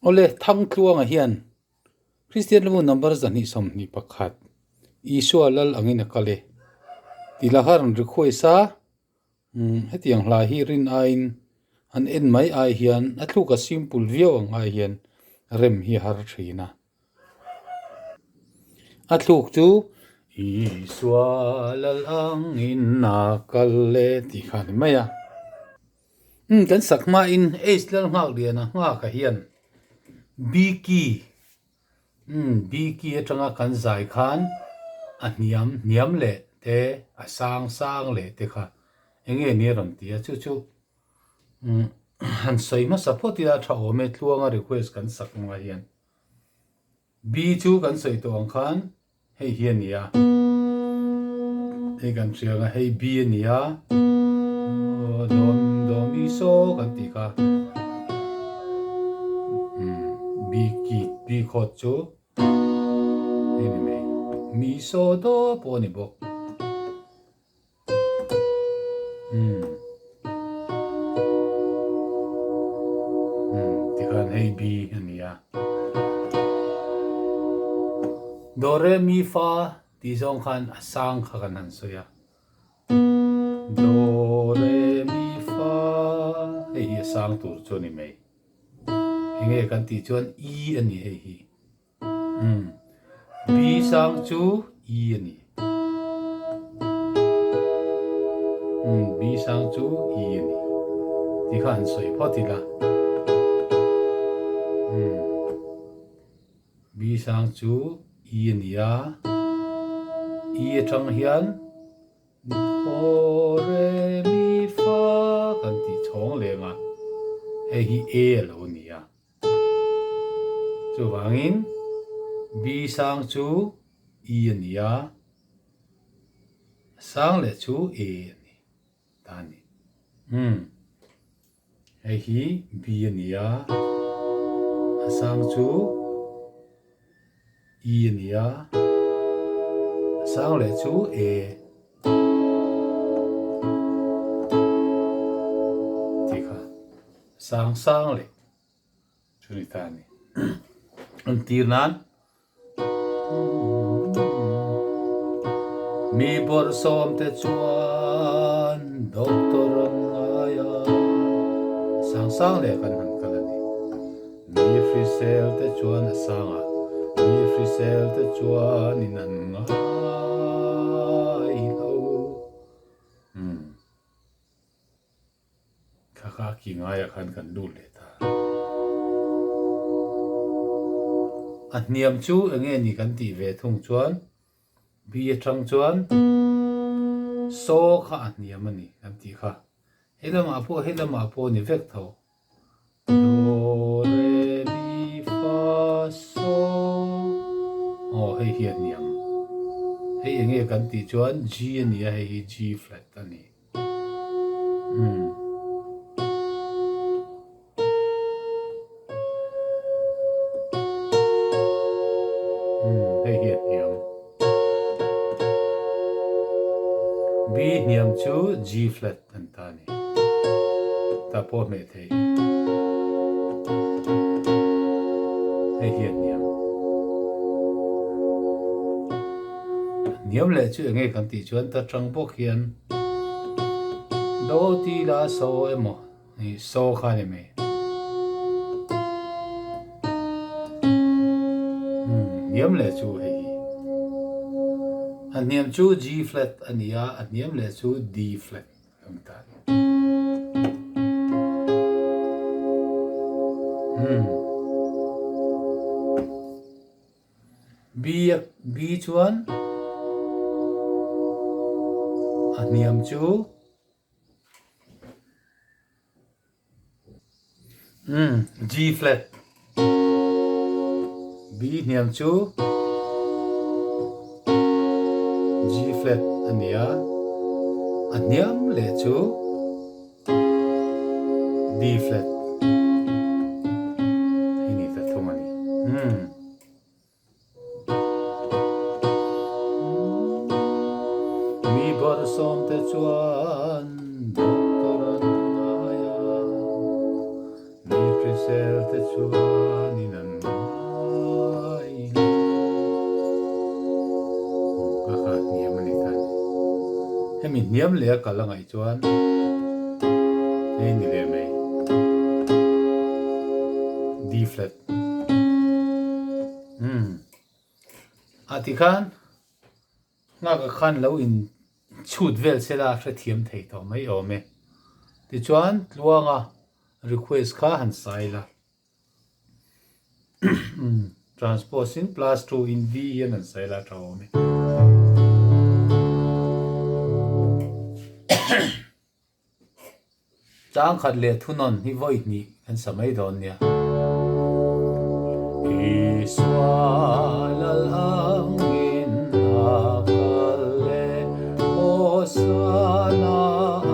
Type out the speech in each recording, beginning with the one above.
ole thang tluang a hian Christian lu number zan hi som ni pakhat Isua lal angin kale tilahar rikhoi sa hetiang hla hi rin ain an en mai ai hian atlu ka simple view ang ai hian rem hi har thina atluk chu Isua lal angin kale ti khan maya kan sakma in ace lal ngak liana nga ka hian biki biki atanga kan zai khan a niam le te a sang le te kha enge ni ron tia chu han soi ma support ya tha o me tluanga request kan sakma hian b chu kan soi to ang khan hei hian nia ei kan chianga hei b nia do mi so kan ti kha b kho chu ni me mi so do po ni bo ti khan hei b ania do re mi fa ti zong khan asang kha kan han so ya do re mi fa hei asang tur chu ni me hinge kan ti chuan e ani hei hi b sang chu e ani b sang chu e ani ti khan soi photi la b sang chu e ani ya e thang hian do re mi fa kan ti chong le ma hei hi a lo ni ya chu wangin b sang chu e ani ya sang le chu a ani ta ni hei hi b ani ya sang chu e ani ya sang le chu a ti kha sang le chu ni ta ni an tir nan mi bor som te chuan doctor aya sang le kan han kalani mi frisel te chuan asanga mi frisel te chuan in an ngai lo kha ki ngaya kan du le ta a niam chu enge ni kan ti ve thung chuan bi thang chuan so kha a niam ani kan ti kha helama po ni vek tho do re mi fa so hei hi niam hei enge kan ti chuan g ani hei g flat ani hei hi niam b niam chu g flat an ta ni ta po me thei hei hi niam le chu enge kan ti chuan ta tang bo khian do ti la so emo ni so kha ni me niam le chu hei an niam chu g flat ania an niam le chu d flat ang ta b chuan an niam chu g flat b niam chu g flat ania an niam le chu d flat ini ta thomani mi bor som te chuan doctor an aya mi frisel te chuan in an mai ka kha niam ani khan hemi niam le ka langai chuan nei ni le mai D flat ati khan nga ka khan lo in chut vel sela hra thiam thei to mai ome ti chuan luanga request kha han sai la transposing plus 2 in D yan an sai la to ome chang khat le thunon hi voi ni an samai don nia Iswalal angin nakale Hosana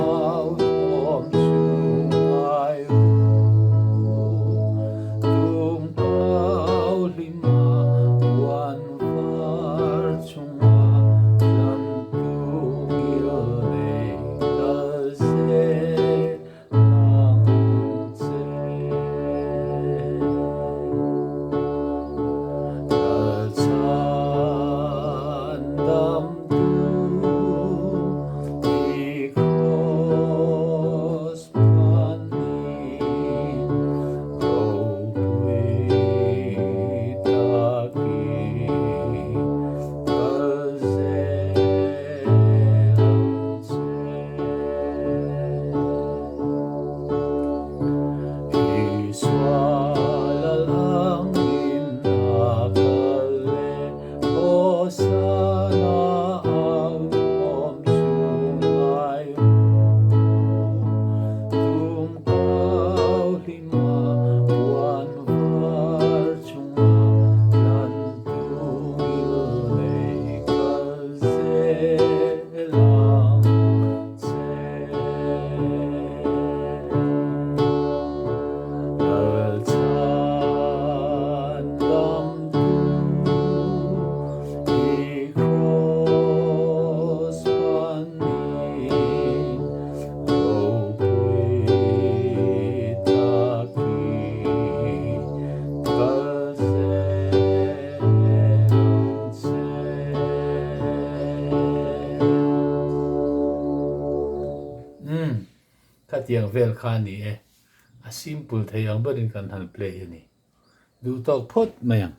autom sungayo Tungkaw lima buwan varchunga Lantung ilne kaze ka tiang vel kha ni e a simple thei ang barin kan han play ani du tok phot mayang